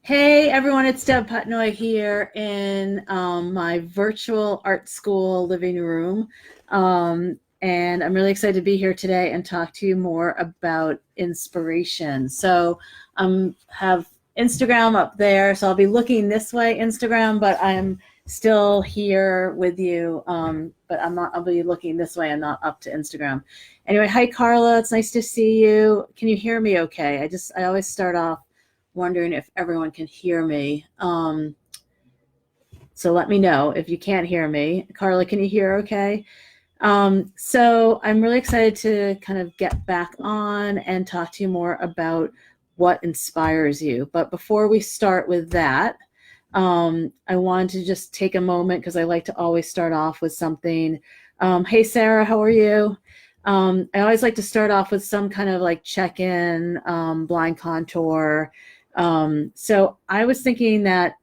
Hey everyone, it's Deb Putnoy here in my virtual art school living room. And I'm really excited to be here today and talk to you more about inspiration. So have Instagram up there, so I'll be looking this way, Instagram, but I'm still here with you. But I'll be looking this way. I'm not up to Instagram. Anyway, hi Carla, it's nice to see you. Can you hear me okay? I always start off wondering if everyone can hear me. So let me know if you can't hear me. Carla, can you hear okay? So I'm really excited to kind of get back on and talk to you more about what inspires you. But before we start with that, I wanted to just take a moment because I like to always start off with something. Hey, Sarah, how are you? I always like to start off with some kind of like check-in, blind contour. So I was thinking that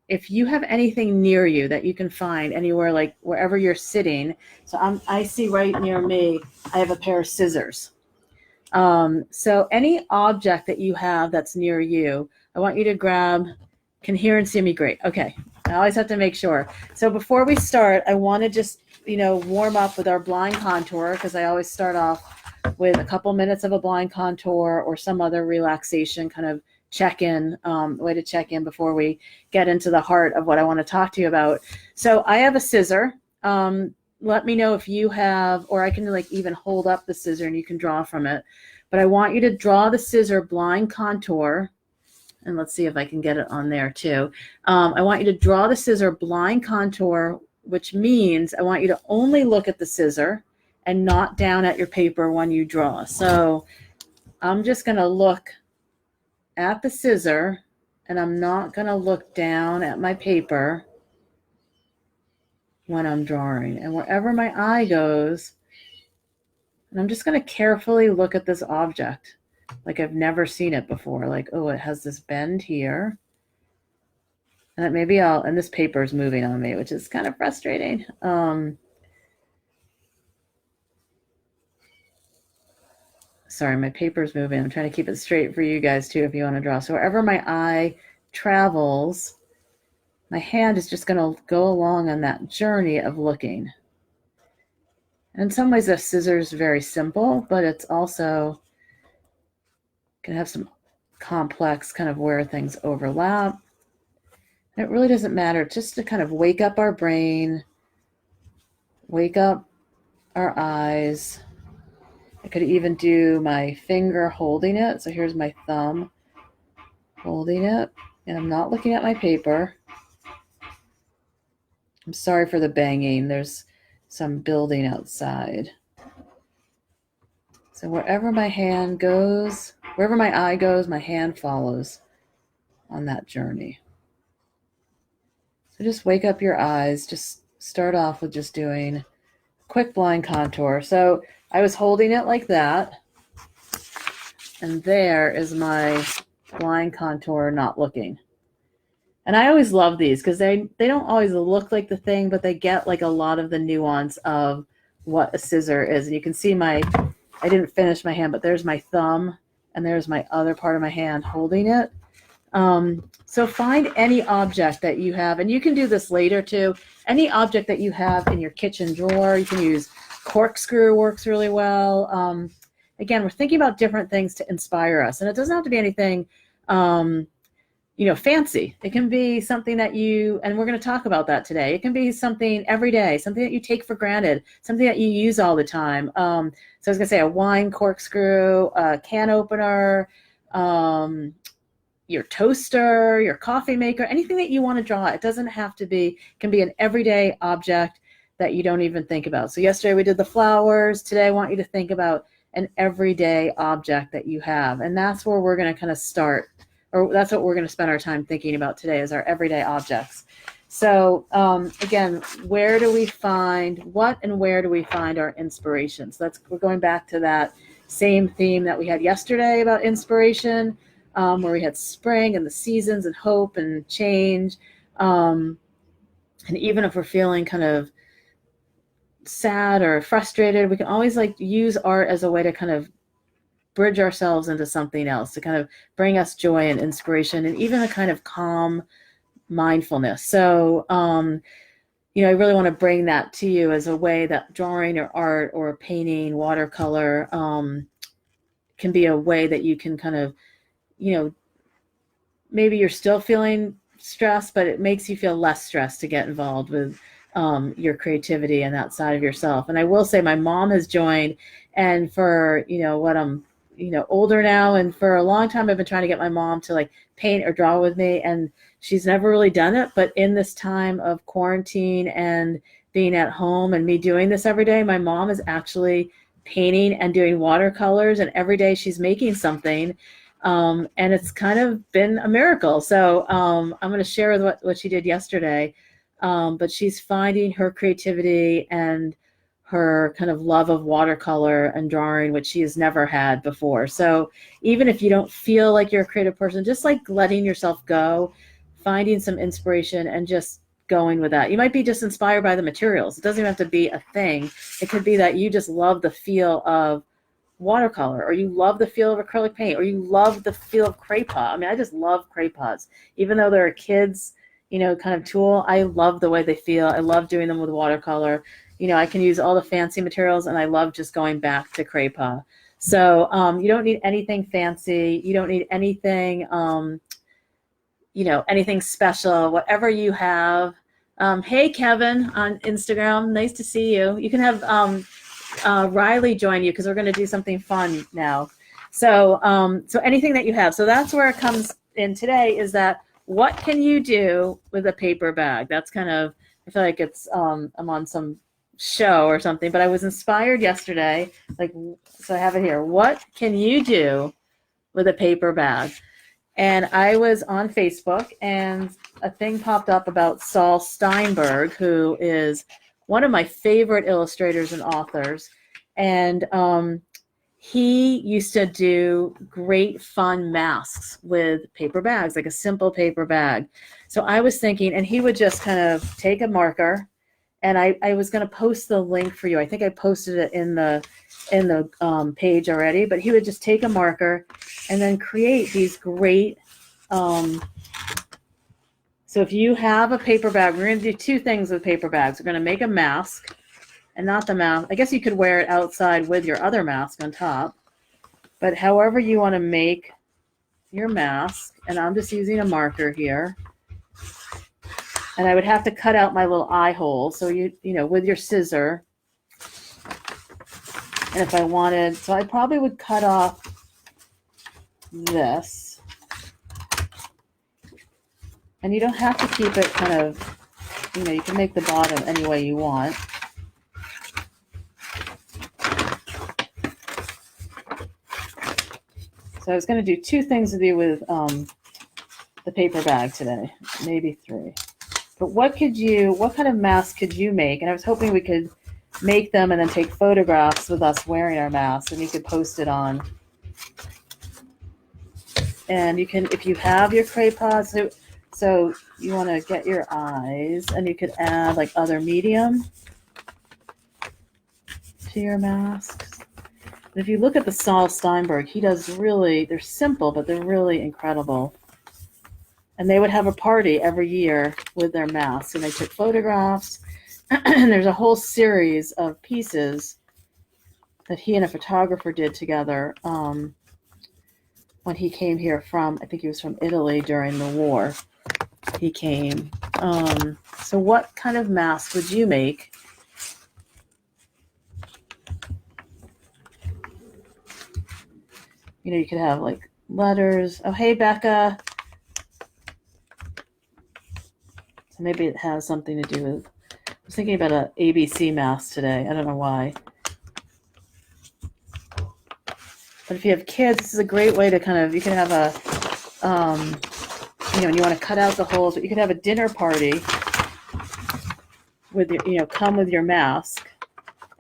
if you have anything near you that you can find anywhere, like wherever you're sitting. So I see right near me, I have a pair of scissors. So any object that you have that's near you, I want you to grab. Can hear and see me great. Okay. I always have to make sure. So before we start, I want to just, warm up with our blind contour because I always start off with a couple minutes of a blind contour or some other relaxation kind of check in, way to check in before we get into the heart of what I want to talk to you about. So I have a scissor. Let me know if you have, or I can like even hold up the scissor and you can draw from it. But I want you to draw the scissor blind contour. And let's see if I can get it on there too. I want you to draw the scissor blind contour, which means I want you to only look at the scissor and not down at your paper when you draw. So I'm just going to look at the scissor and I'm not going to look down at my paper when I'm drawing. And wherever my eye goes, and I'm just going to carefully look at this object like I've never seen it before. Like, oh, it has this bend here. And maybe and this paper is moving on me, which is kind of frustrating. Sorry, my paper's moving. I'm trying to keep it straight for you guys too if you want to draw. So wherever my eye travels, my hand is just going to go along on that journey of looking. And in some ways, the scissors is very simple, but it's also can have some complex kind of where things overlap. It really doesn't matter, just to kind of wake up our brain, wake up our eyes. I could even do my finger holding it. So here's my thumb holding it, and I'm not looking at my paper. I'm sorry for the banging. There's some building outside. So wherever my hand goes, wherever my eye goes, my hand follows on that journey. So just wake up your eyes. Just start off with just doing a quick blind contour. So I was holding it like that. And there is my blind contour not looking. And I always love these because they don't always look like the thing, but they get like a lot of the nuance of what a scissor is. And you can see I didn't finish my hand, but there's my thumb and there's my other part of my hand holding it. So find any object that you have, and you can do this later too. Any object that you have in your kitchen drawer, you can use corkscrew, works really well. Again, we're thinking about different things to inspire us, and it doesn't have to be anything, fancy. It can be something that and we're going to talk about that today. It can be something every day, something that you take for granted, something that you use all the time. So I was going to say a wine corkscrew, a can opener, your toaster, your coffee maker, anything that you want to draw. It doesn't have to be, it can be an everyday object that you don't even think about. So yesterday we did the flowers. Today I want you to think about an everyday object that you have. And that's where we're going to kind of start, or that's what we're going to spend our time thinking about today is our everyday objects. So again, where do we find our inspirations? We're going back to that same theme that we had yesterday about inspiration. Where we had spring and the seasons and hope and change. And even if we're feeling kind of sad or frustrated, we can always use art as a way to kind of bridge ourselves into something else, to kind of bring us joy and inspiration and even a kind of calm mindfulness. So, I really want to bring that to you as a way that drawing or art or painting, watercolor, can be a way that you can kind of, maybe you're still feeling stressed, but it makes you feel less stressed to get involved with your creativity and that side of yourself. And I will say my mom has joined, and for, what I'm, older now, and for a long time I've been trying to get my mom to like paint or draw with me, and she's never really done it. But in this time of quarantine and being at home and me doing this every day, my mom is actually painting and doing watercolors, and every day she's making something. And it's kind of been a miracle. So I'm going to share what she did yesterday. But she's finding her creativity and her kind of love of watercolor and drawing, which she has never had before. So even if you don't feel like you're a creative person, just like letting yourself go, finding some inspiration and just going with that. You might be just inspired by the materials. It doesn't even have to be a thing. It could be that you just love the feel of watercolor, or you love the feel of acrylic paint, or you love the feel of Cray-Pas. I mean, I just love Cray-Pas. Even though they're a kid's, kind of tool, I love the way they feel. I love doing them with watercolor. I can use all the fancy materials, and I love just going back to Cray-Pas. So you don't need anything fancy. You don't need anything, anything special. Whatever you have. Hey, Kevin on Instagram. Nice to see you. You can have Riley join you, because we're going to do something fun now. So anything that you have. So that's where it comes in today, is that what can you do with a paper bag? That's kind of, I feel like it's I'm on some show or something, but I was inspired yesterday. So I have it here. What can you do with a paper bag? And I was on Facebook, and a thing popped up about Saul Steinberg, who is one of my favorite illustrators and authors. And he used to do great fun masks with paper bags, like a simple paper bag. So I was thinking, and he would just kind of take a marker, and I was going to post the link for you. I think I posted it in the page already, but he would just take a marker and then create these great, so if you have a paper bag, we're going to do two things with paper bags. We're going to make a mask, and not the mask. I guess you could wear it outside with your other mask on top, but however you want to make your mask, and I'm just using a marker here. And I would have to cut out my little eye hole. So with your scissor. And if I wanted, so I probably would cut off this. And you don't have to keep it kind of, you can make the bottom any way you want. So I was going to do two things with you with the paper bag today, maybe three. But what kind of mask could you make? And I was hoping we could make them and then take photographs with us wearing our masks, and you could post it on. And you can, if you have your Cray-Pas, so you want to get your eyes, and you could add like other medium to your masks. And if you look at the Saul Steinberg, he does they're simple, but they're really incredible. And they would have a party every year with their masks, and they took photographs. And there's a whole series of pieces that he and a photographer did together when he came here from, I think he was from Italy during the war. He came. So what kind of mask would you make? You could have like letters. Oh, hey, Becca. So maybe it has something to do with, I was thinking about an ABC mask today. I don't know why. But if you have kids, this is a great way to kind of, you can have a, and you want to cut out the holes, but you could have a dinner party with your, come with your mask.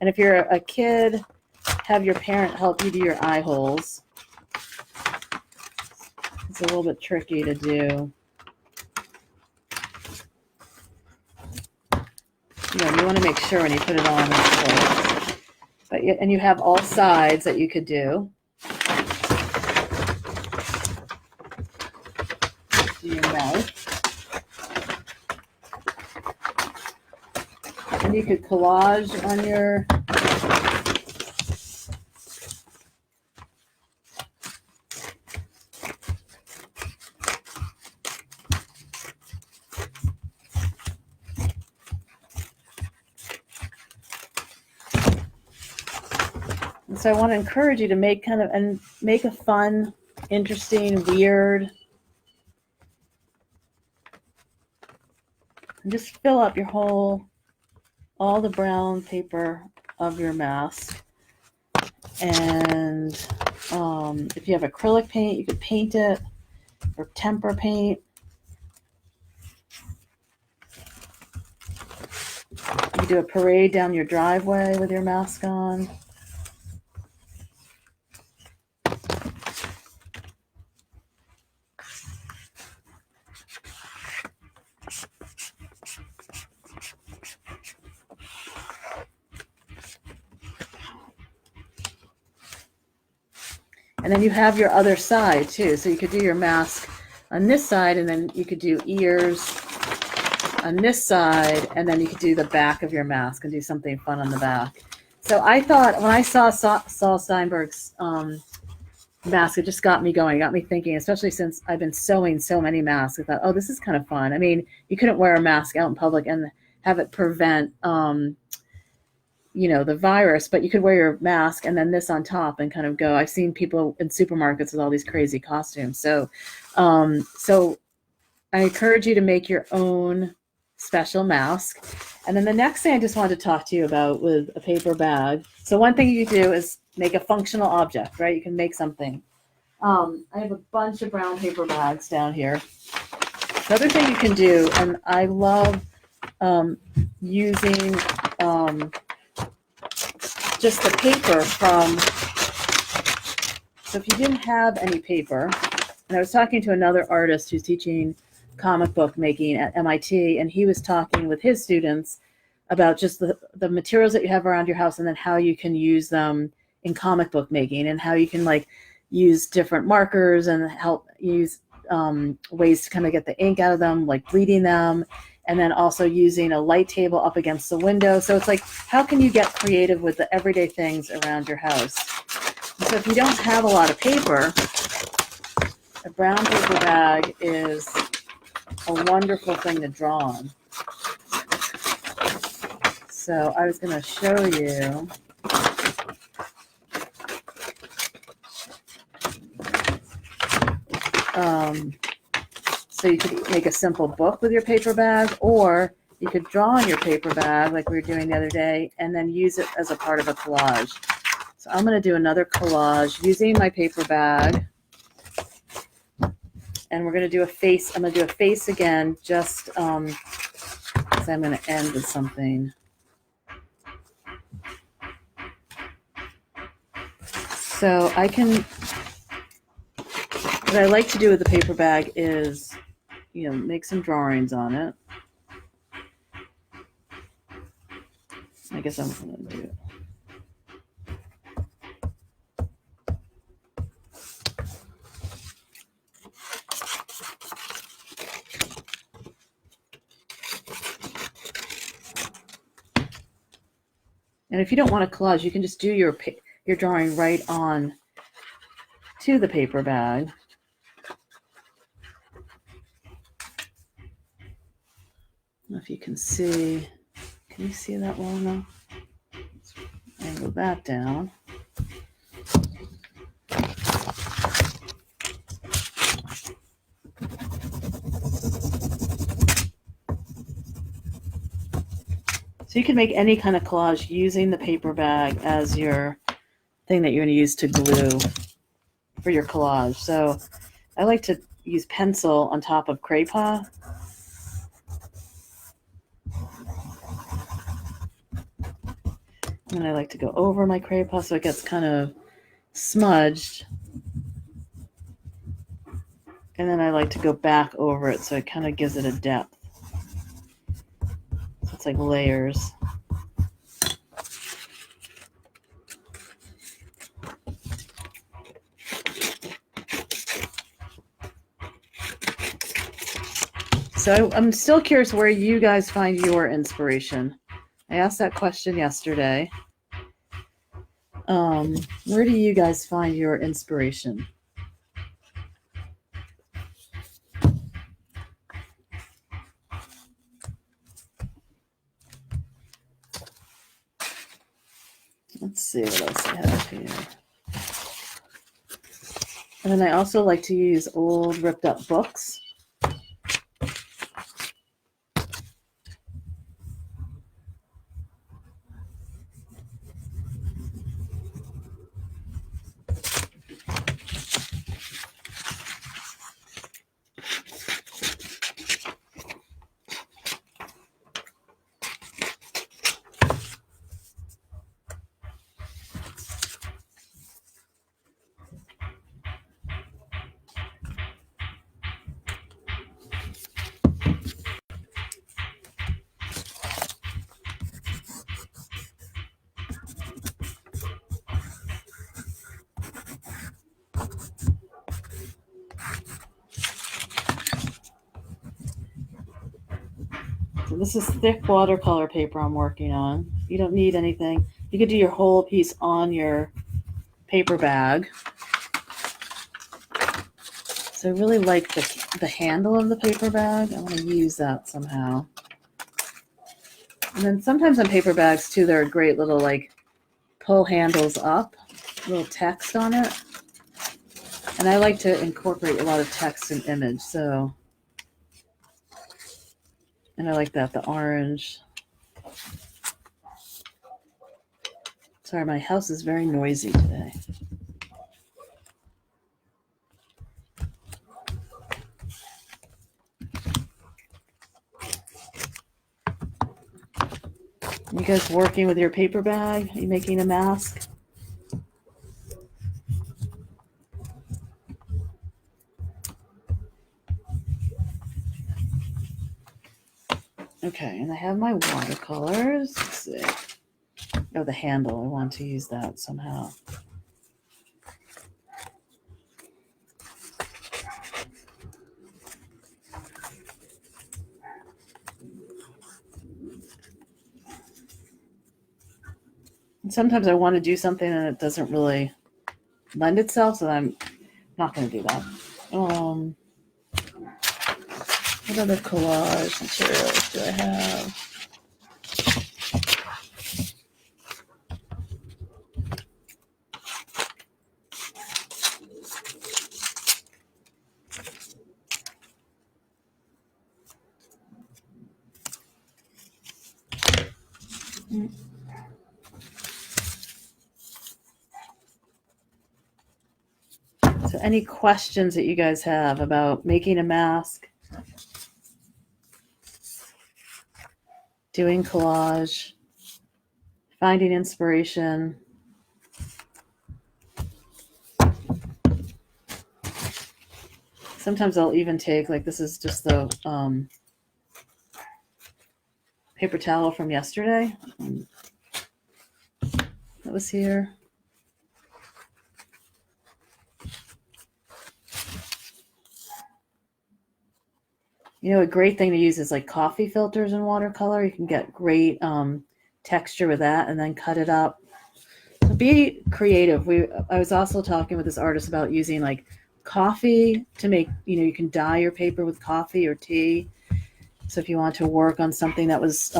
And if you're a kid, have your parent help you do your eye holes. It's a little bit tricky to do. You want to make sure when you put it on, it's close. And you have all sides that you could do. you could collage on your so I want to encourage you to make a fun, interesting, weird, and just fill up your all the brown paper of your mask. And if you have acrylic paint, you could paint it, or tempera paint. You could do a parade down your driveway with your mask on. And then you have your other side too. So you could do your mask on this side, and then you could do ears on this side, and then you could do the back of your mask and do something fun on the back. So I thought when I saw Saul Steinberg's mask, it just got me going, got me thinking, especially since I've been sewing so many masks. I thought, oh, this is kind of fun. I mean, you couldn't wear a mask out in public and have it prevent the virus, but you could wear your mask and then this on top and kind of go. I've seen people in supermarkets with all these crazy costumes. So I encourage you to make your own special mask. And then the next thing I just wanted to talk to you about with a paper bag. So one thing you can do is make a functional object, right? You can make something. I have a bunch of brown paper bags down here. The other thing you can do, and I love using just the paper so if you didn't have any paper, and I was talking to another artist who's teaching comic book making at MIT, and he was talking with his students about just the materials that you have around your house, and then how you can use them in comic book making, and how you can use different markers and help use ways to kind of get the ink out of them, like bleeding them, and then also using a light table up against the window. So it's like, how can you get creative with the everyday things around your house? And so if you don't have a lot of paper, a brown paper bag is a wonderful thing to draw on. So I was going to show you. So you could make a simple book with your paper bag, or you could draw on your paper bag like we were doing the other day, and then use it as a part of a collage. So I'm going to do another collage using my paper bag. And we're going to do a face. I'm going to do a face again, just because I'm going to end with something. So what I like to do with the paper bag is, make some drawings on it. I guess I'm going to do it. And if you don't want a collage, you can just do your drawing right on to the paper bag. I don't know if you can see. Can you see that well enough? Let's angle that down. So you can make any kind of collage using the paper bag as your thing that you're going to use to glue for your collage. So I like to use pencil on top of Crayola. And I like to go over my Crayola so it gets kind of smudged. And then I like to go back over it so it kind of gives it a depth. So it's like layers. So I'm still curious where you guys find your inspiration I asked that question yesterday. Where do you guys find your inspiration? Let's see what else I have here. And then I also like to use old ripped up books. So this is thick watercolor paper I'm working on. You don't need anything. You could do your whole piece on your paper bag. So I really like the handle of the paper bag. I want to use that somehow. And then sometimes on paper bags too, there are great little like pull handles up, little text on it. And I like to incorporate a lot of text and image. So, and I like that, the orange. Sorry, my house is very noisy today. You guys working with your paper bag? Are you making a mask? Okay, and I have my watercolors. Let's see. Oh, the handle. I want to use that somehow. And sometimes I want to do something and it doesn't really lend itself, so I'm not going to do that. What other collage materials do I have? So any questions that you guys have about making a mask, doing collage, finding inspiration? Sometimes I'll even take, like this is just the paper towel from yesterday. That was here. You know, a great thing to use is like coffee filters in watercolor. You can get great texture with that and then cut it up. So be creative. I was also talking with this artist about using like coffee to make, you can dye your paper with coffee or tea. So if you want to work on something that was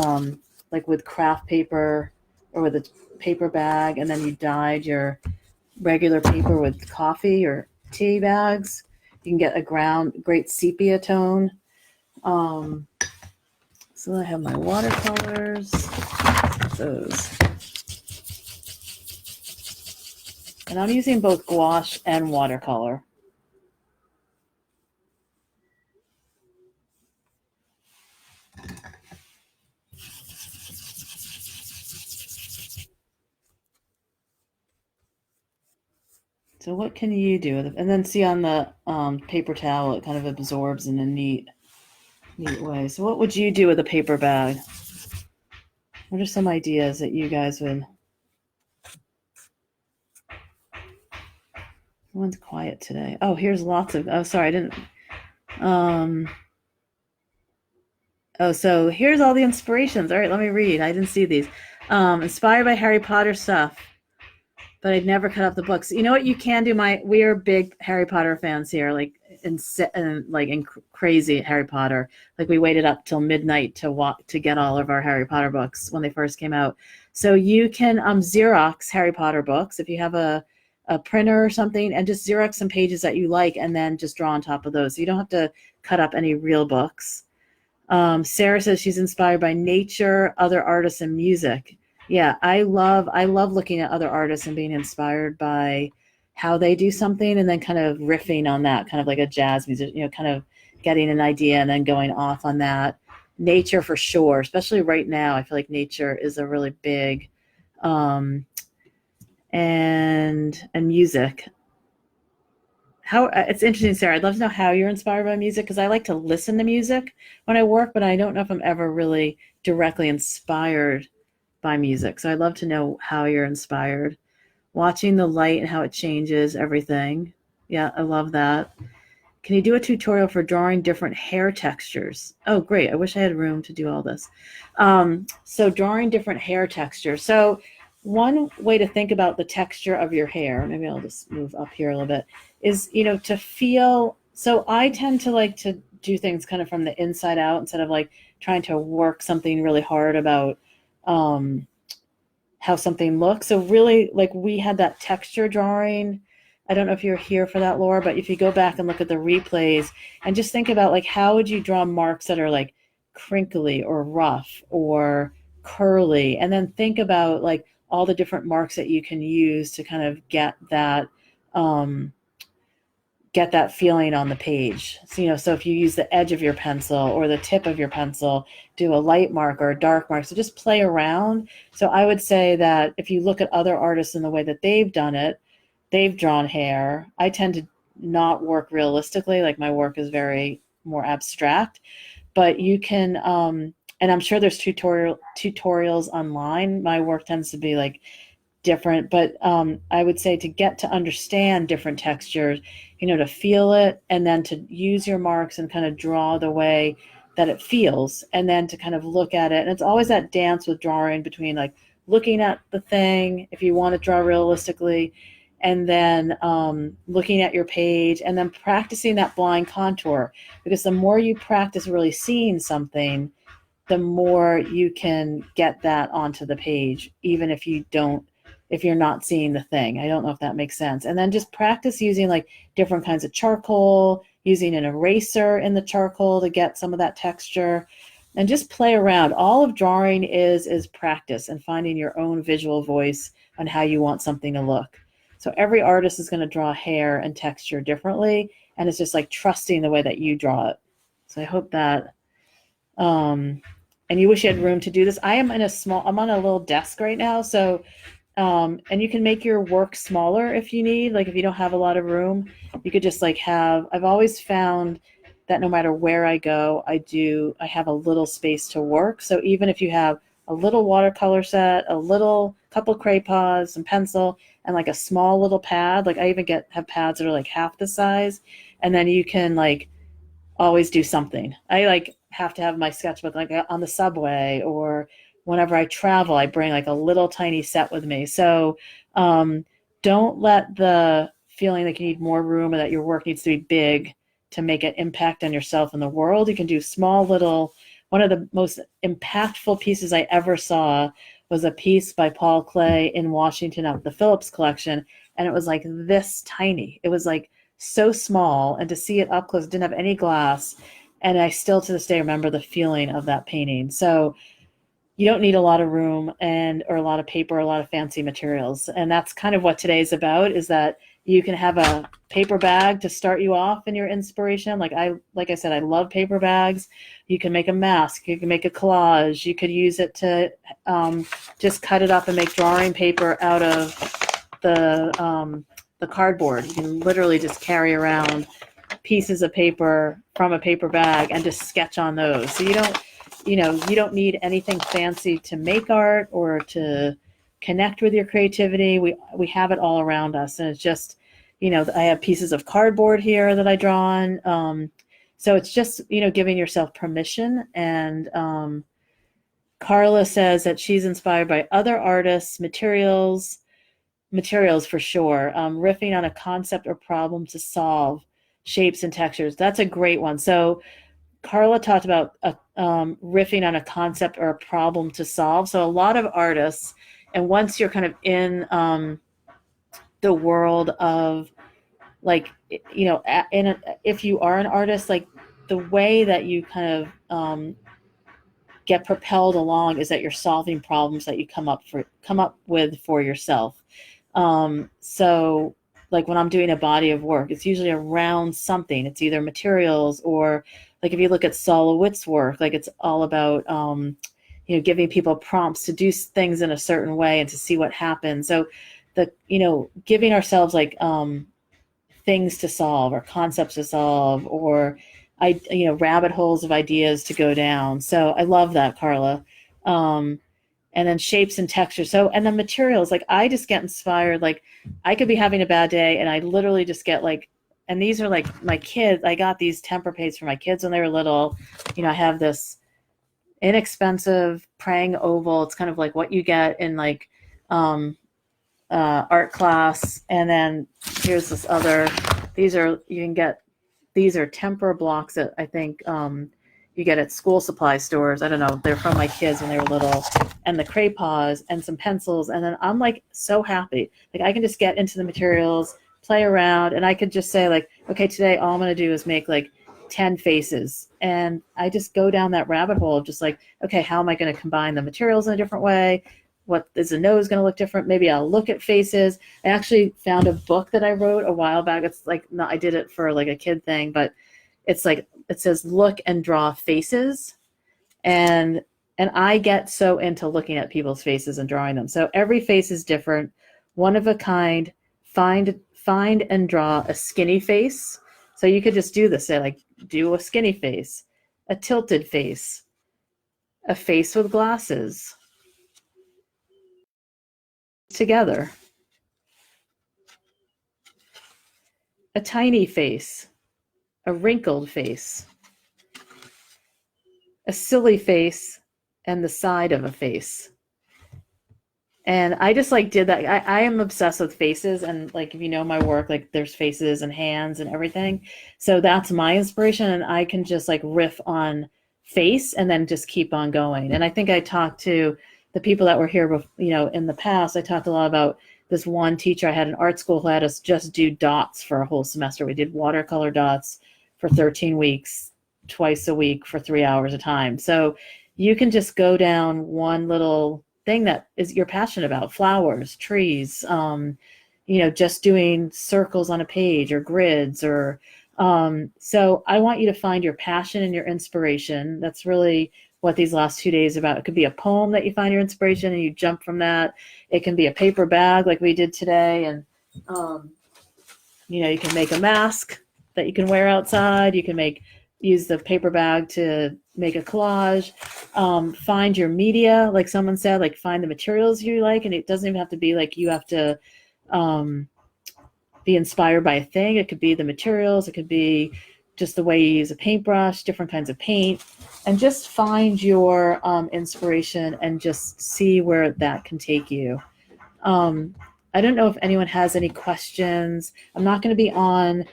like with craft paper or with a paper bag, and then you dyed your regular paper with coffee or tea bags, you can get a great sepia tone. So I have my watercolors, those. And I'm using both gouache and watercolor. So what can you do with it? And then see on the paper towel, it kind of absorbs in a neat way. So what would you do with a paper bag? What are some ideas that you guys would? Everyone's quiet today. Oh, here's lots of. Oh, sorry, I didn't. Oh, so here's all the inspirations. All right, let me read. I didn't see these. Inspired by Harry Potter stuff, but I'd never cut up the books. You know what you can do? We are big Harry Potter fans here, like crazy Harry Potter. Like we waited up till midnight to get all of our Harry Potter books when they first came out. So you can Xerox Harry Potter books if you have a printer or something, and just Xerox some pages that you like, and then just draw on top of those. So you don't have to cut up any real books. Sarah says she's inspired by nature, other artists, and music. Yeah, I love looking at other artists and being inspired by how they do something, and then kind of riffing on that, kind of like a jazz music, kind of getting an idea and then going off on that. Nature for sure, especially right now. I feel like nature is a really big, um, and music. How it's interesting, Sarah. I'd love to know how you're inspired by music, because I like to listen to music when I work, but I don't know if I'm ever really directly inspired by music. So I'd love to know how you're inspired. Watching the light and how it changes everything. Yeah, I love that. Can you do a tutorial for drawing different hair textures? Oh, great. I wish I had room to do all this. So drawing different hair textures. So one way to think about the texture of your hair, maybe I'll just move up here a little bit, is, to feel. So I tend to like to do things kind of from the inside out instead of like trying to work something really hard about how something looks. So really, like we had that texture drawing. I don't know if you're here for that, Laura, but if you go back and look at the replays and just think about like how would you draw marks that are like crinkly or rough or curly, and then think about like all the different marks that you can use to kind of um, get that feeling on the page. So if you use the edge of your pencil or the tip of your pencil, do a light mark or a dark mark. So just play around. So I would say that if you look at other artists in the way that they've done it, they've drawn hair. I tend to not work realistically. Like my work is very more abstract, but you can, and I'm sure there's tutorials online. My work tends to be like different, but I would say to get to understand different textures, to feel it and then to use your marks and kind of draw the way that it feels, and then to kind of look at it. And it's always that dance with drawing between like looking at the thing, if you want to draw realistically, and then looking at your page and then practicing that blind contour, because the more you practice really seeing something, the more you can get that onto the page, even if you're not seeing the thing. I don't know if that makes sense. And then just practice using like different kinds of charcoal, using an eraser in the charcoal to get some of that texture, and just play around. All of drawing is practice and finding your own visual voice on how you want something to look. So every artist is going to draw hair and texture differently, and it's just like trusting the way that you draw it. So I hope that and you wish you had room to do this. I'm on a little desk right now. So, and you can make your work smaller if you need, like if you don't have a lot of room, you could just like I've always found that no matter where I go, I have a little space to work. So even if you have a little watercolor set, a little couple crayons, some pencil, and like a small little pad, like I even have pads that are like half the size, and then you can like always do something. I like have to have my sketchbook like on the subway, or whenever I travel, I bring like a little tiny set with me. So don't let the feeling like you need more room or that your work needs to be big to make an impact on yourself and the world. You can do small little. One of the most impactful pieces I ever saw was a piece by Paul Klee in Washington of the Phillips collection. And it was like this tiny. It was like so small, and to see it up close, it didn't have any glass, and I still to this day remember the feeling of that painting. So you don't need a lot of room or a lot of paper, or a lot of fancy materials, and that's kind of what today's about, is that you can have a paper bag to start you off in your inspiration. Like I said, I love paper bags. You can make a mask, you can make a collage, you could use it to just cut it up and make drawing paper out of the cardboard. You can literally just carry around pieces of paper from a paper bag and just sketch on those. So you don't need anything fancy to make art or to connect with your creativity. We have it all around us, and it's just, I have pieces of cardboard here that I draw on. So it's just, giving yourself permission. And Carla says that she's inspired by other artists, materials for sure, riffing on a concept or problem to solve, shapes and textures. That's a great one. So Carla talked about riffing on a concept or a problem to solve. So a lot of artists, and once you're kind of in the world of, like, if you are an artist, like, the way that you kind of get propelled along is that you're solving problems that you come up with for yourself. So like when I'm doing a body of work, it's usually around something. It's either materials, or like if you look at Saul Lewitt's work, like it's all about giving people prompts to do things in a certain way and to see what happens. So giving ourselves like things to solve, or concepts to solve, or rabbit holes of ideas to go down. So I love that, Carla. And then shapes and textures. So, and the materials, like I just get inspired. Like I could be having a bad day and I literally just get like, and these are like my kids. I got these Tempur-Pades for my kids when they were little. I have this inexpensive praying oval. It's kind of like what you get in like art class. And then here's this other, these are Tempur blocks that I think you get at school supply stores. I don't know. They're from my kids when they were little. And the Craypaws and some pencils. And then I'm like so happy. Like I can just get into the materials, play around, and I could just say like, okay, today all I'm going to do is make like 10 faces. And I just go down that rabbit hole of just like, okay, how am I going to combine the materials in a different way? What is the nose going to look different? Maybe I'll look at faces. I actually found a book that I wrote a while back. It's like, no, I did it for like a kid thing, but it's like, it says look and draw faces. And I get so into looking at people's faces and drawing them. So every face is different, one of a kind. Find and draw a skinny face. So you could just do this, say like, do a skinny face, a tilted face, a face with glasses together, a tiny face, a wrinkled face, a silly face, and the side of a face. And I just like did that. I am obsessed with faces, and like if you know my work, like there's faces and hands and everything. So that's my inspiration, and I can just like riff on face and then just keep on going. And I think I talked to the people that were here, in the past. I talked a lot about this one teacher I had in art school who had us just do dots for a whole semester. We did watercolor dots for 13 weeks, twice a week for 3 hours a time. So you can just go down one little thing that is you're passionate about, flowers, trees, just doing circles on a page or grids, or so I want you to find your passion and your inspiration. That's really what these last 2 days are about. It could be a poem that you find your inspiration and you jump from that. It can be a paper bag like we did today, and you can make a mask that you can wear outside. You can use the paper bag to make a collage. Find your media, like someone said, like find the materials you like, and it doesn't even have to be like you have to be inspired by a thing. It could be the materials, it could be just the way you use a paintbrush, different kinds of paint, and just find your inspiration and just see where that can take you. I don't know if anyone has any questions. I'm not going to be on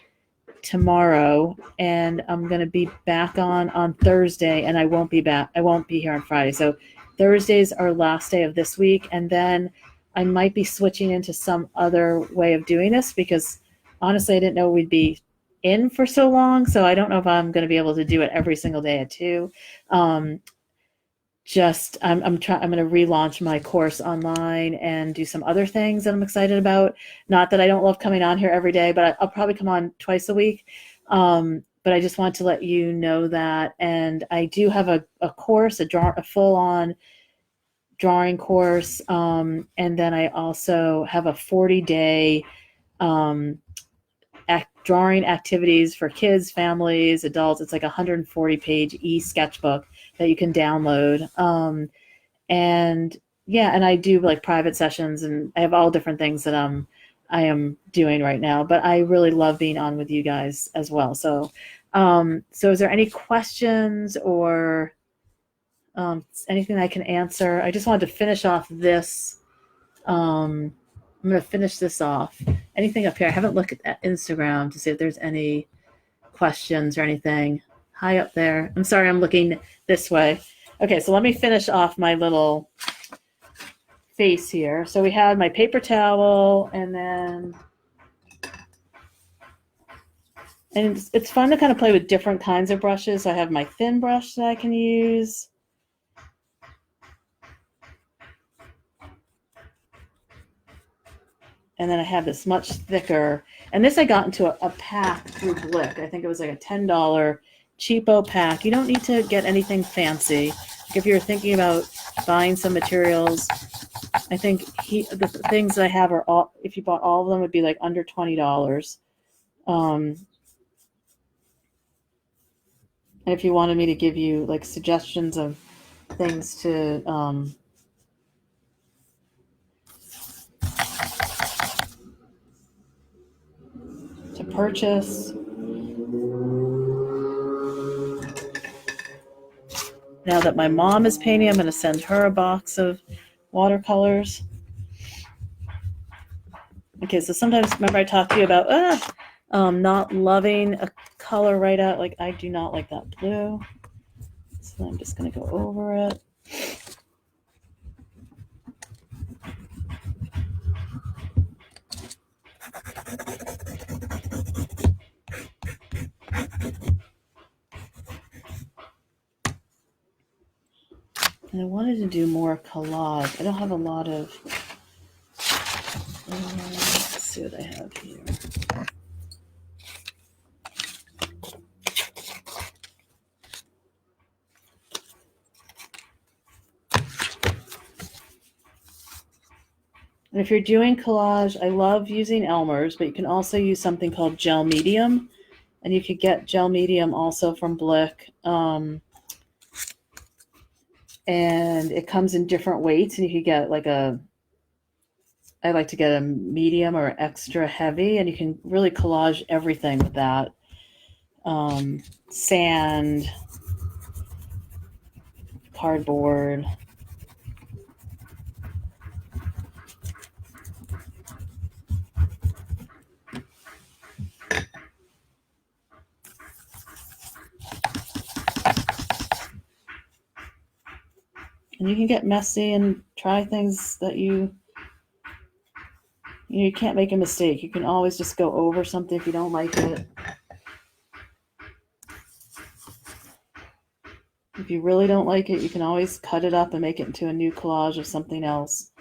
tomorrow, and I'm going to be back on Thursday, and I won't be here on Friday. So Thursday's our last day of this week, and then I might be switching into some other way of doing this, because honestly I didn't know we'd be in for so long. So I don't know if I'm going to be able to do it every single day at 2. I'm going to relaunch my course online and do some other things that I'm excited about. Not that I don't love coming on here every day, but I'll probably come on twice a week. But I just want to let you know that. And I do have a course, a full-on drawing course. And then I also have a 40-day drawing activities for kids, families, adults. It's like a 140-page e-sketchbook that you can download. And I do like private sessions, and I have all different things that I am doing right now. But I really love being on with you guys as well. So So is there any questions or anything I can answer? I just wanted to finish off this. I'm going to finish this off. Anything up here? I haven't looked at Instagram to see if there's any questions or anything. Hi up there. I'm sorry, I'm looking this way. Okay, so let me finish off my little face here. So we had my paper towel, and then it's fun to kind of play with different kinds of brushes. So I have my thin brush that I can use. And then I have this much thicker, and this I got into a pack through Blick. I think it was like a $10 cheapo pack. You don't need to get anything fancy. Like if you're thinking about buying some materials, I think the things I have are all, if you bought all of them, would be like under $20. And if you wanted me to give you like suggestions of things to purchase. Now that my mom is painting, I'm going to send her a box of watercolors. Okay, so sometimes, remember I talked to you about not loving a color right out. Like I do not like that blue. So I'm just going to go over it. And I wanted to do more collage. I don't have a lot of, let's see what I have here. And if you're doing collage, I love using Elmer's, but you can also use something called Gel Medium. And you could get Gel Medium also from Blick. And it comes in different weights, and you could get like I like to get a medium or extra heavy, and you can really collage everything with that. Sand, cardboard. And you can get messy and try things that you can't make a mistake. You can always just go over something if you don't like it. If you really don't like it, you can always cut it up and make it into a new collage of something else.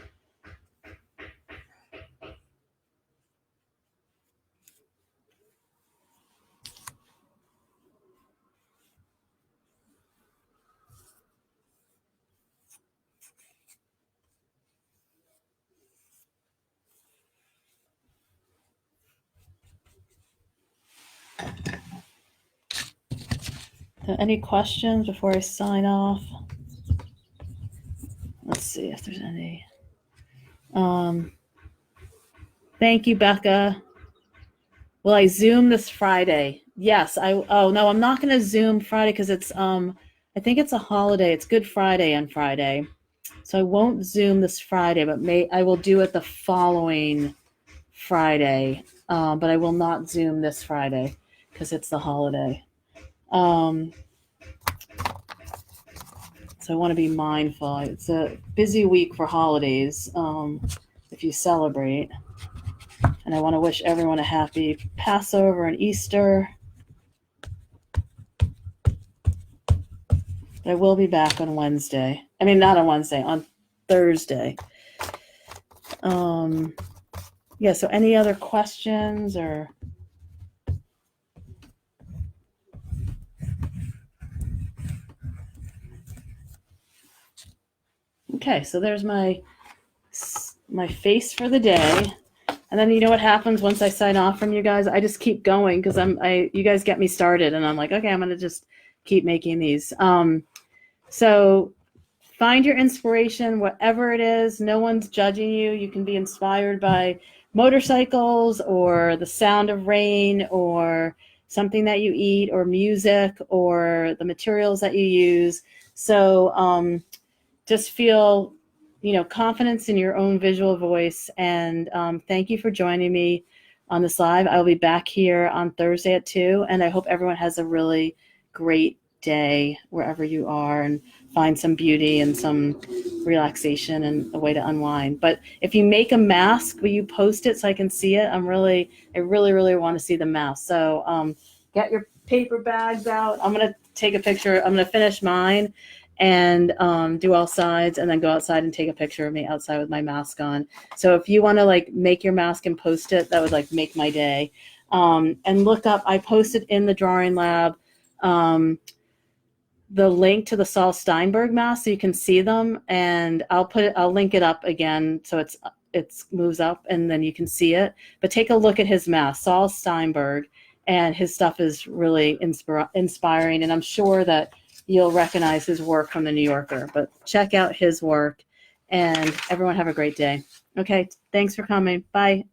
Any questions before I sign off? Let's see if there's any. Thank you, Becca. Will I Zoom this Friday? Yes. Oh no, I'm not going to Zoom Friday because it's I think it's a holiday. It's Good Friday on Friday, so I won't Zoom this Friday. But I will do it the following Friday. But I will not Zoom this Friday because it's the holiday. So I want to be mindful. It's a busy week for holidays if you celebrate. And I want to wish everyone a happy Passover and Easter. But I will be back on Wednesday. I mean, not on Wednesday, on Thursday. Yeah, so any other questions or... Okay, so there's my face for the day. And then you know what happens once I sign off from you guys? I just keep going because you guys get me started, and I'm like, okay, I'm gonna just keep making these. So find your inspiration, whatever it is. No one's judging you. You can be inspired by motorcycles or the sound of rain or something that you eat or music or the materials that you use. So just feel, confidence in your own visual voice. And thank you for joining me on this live. I'll be back here on Thursday at 2, and I hope everyone has a really great day wherever you are, and find some beauty and some relaxation and a way to unwind. But if you make a mask, will you post it so I can see it? I really, really want to see the mask. So get your paper bags out. I'm going to take a picture. I'm going to finish mine and do all sides, and then go outside and take a picture of me outside with my mask on. So if you want to like make your mask and post it, that would like make my day. And look up, I posted in the Drawing Lab the link to the Saul Steinberg mask so you can see them, and I'll link it up again so it moves up and then you can see it. But take a look at his mask, Saul Steinberg, and his stuff is really inspiring, and I'm sure that you'll recognize his work from the New Yorker. But check out his work, and everyone have a great day. Okay, thanks for coming. Bye.